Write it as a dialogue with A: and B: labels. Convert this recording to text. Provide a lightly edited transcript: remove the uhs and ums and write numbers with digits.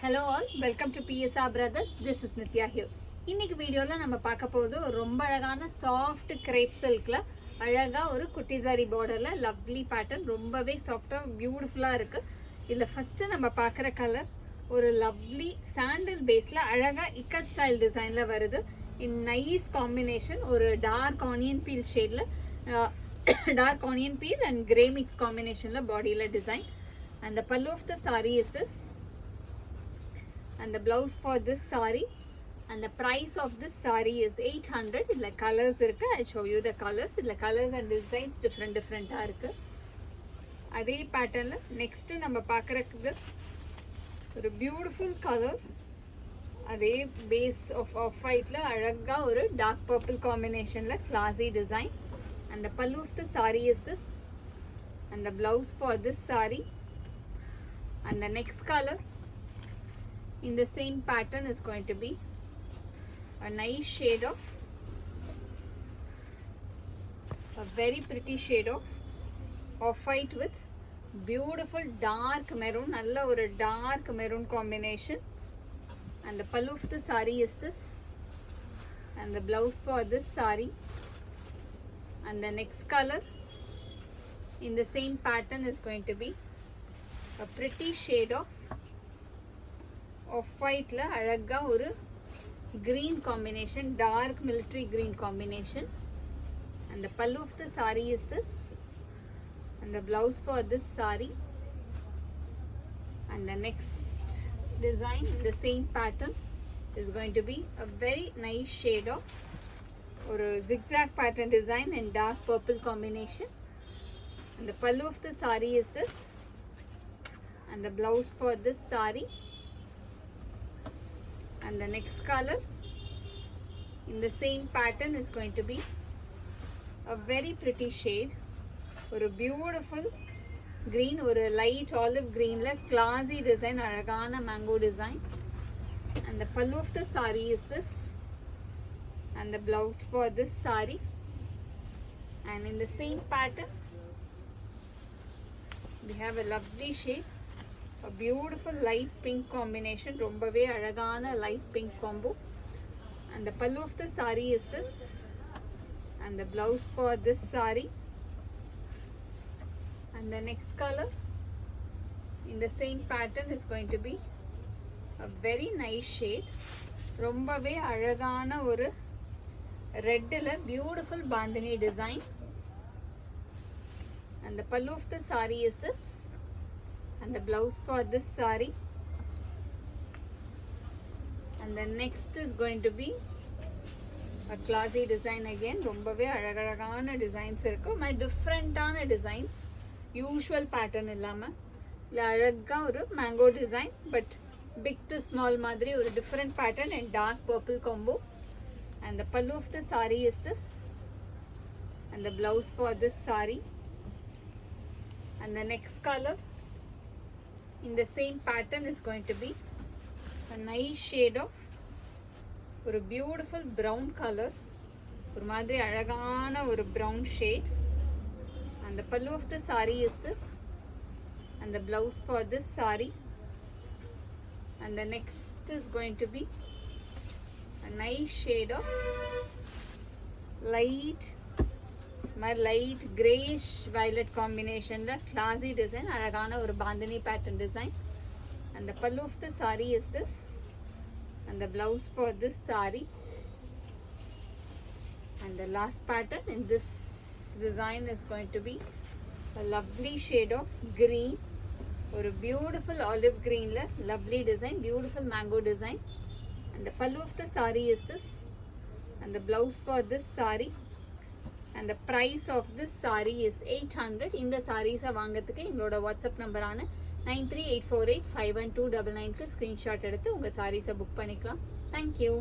A: Hello all, welcome to PSR Brothers. This is Nitya here. இன்னைக்கு வீடியோல நம்ம பார்க்க போறது ரொம்ப அழகான சாஃப்ட் கிரேப் சில்க்ல அழகா ஒரு குட்டி சாரி பார்டர்ல லவ்லி பேட்டர்ன் ரொம்பவே சாஃப்ட்டா பியூட்டிஃபுல்லா இருக்கு. இதுல ஃபர்ஸ்ட் நம்ம பார்க்குற கலர் ஒரு லவ்லி சாண்டல் பேஸ்ல அழகா இக்கட் ஸ்டைல் டிசைன்ல வருது. இன் நைஸ் காம்பினேஷன் ஒரு டார்க் ஆனியன் பீல் ஷேட்ல dark onion peel and grey mix காம்பினேஷன்ல பாடியில design. And the pallu of the saree is this. And the blouse for this saree and the price of this saree is 800. Idla colors irukku. I'll show you the colors. Idla colors and designs different ah irukku. Adhe pattern la next நம்ம பார்க்கறது ஒரு beautiful color. அதே base of white la அழகா ஒரு dark purple combination la classy design. And the pallu of the saree is this. And the blouse for this saree and the next color in the same pattern is going to be a nice shade of a very pretty shade of off-white with beautiful dark maroon, nalla or dark maroon combination. And the pallu of the saree is this and the blouse for this saree and the next color in the same pattern is going to be a pretty shade of white la அழகா ஒரு green combination, dark military green combination. And the pallu of the saree is this and the blouse for this saree and the next design in the same pattern is going to be a very nice shade of or zigzag pattern design and dark purple combination. And the pallu of the saree is this and the blouse for this saree and the next color in the same pattern is going to be a very pretty shade or a beautiful green or a light olive green la classy design alagana mango design. And the pallu of the saree is this and the blouse for this saree and in the same pattern we have a lovely shade, a beautiful light pink combination, rombave alagana light pink combo. And the pallu of the saree is this and the blouse for this saree and the next color in the same pattern is going to be a very nice shade, rombave alagana oru red la beautiful bandhani design. And the pallu of the saree is this and the blouse for this saree and the next is going to be a classy design again, rombave alagana designs irukku, my different ana designs, usual pattern illama illa alaga oru mango design but big to small madri oru different pattern and dark purple combo. And the pallu of the saree is this and the blouse for this saree and the next color in the same pattern is going to be a nice shade of or a beautiful brown color, ஒரு மாதிரி அழகான ஒரு brown shade. And the pallu of the saree is this and the blouse for this saree and the next is going to be a nice shade of light grayish violet combination la classy design alagana or bandhani pattern design. And the pallu of the saree is this and the blouse for this saree and the last pattern in this design is going to be a lovely shade of green or a beautiful olive green la lovely design, beautiful mango design. And the pallu of the saree is this and the blouse for this saree and the price of this saree is 800. இந்த sarees வாங்கிறதுக்கு எங்களோட WhatsApp நம்பரான 9384851299 க்கு screenshot எடுத்து உங்க sarees book பண்ணிக்கலாம். Thank you.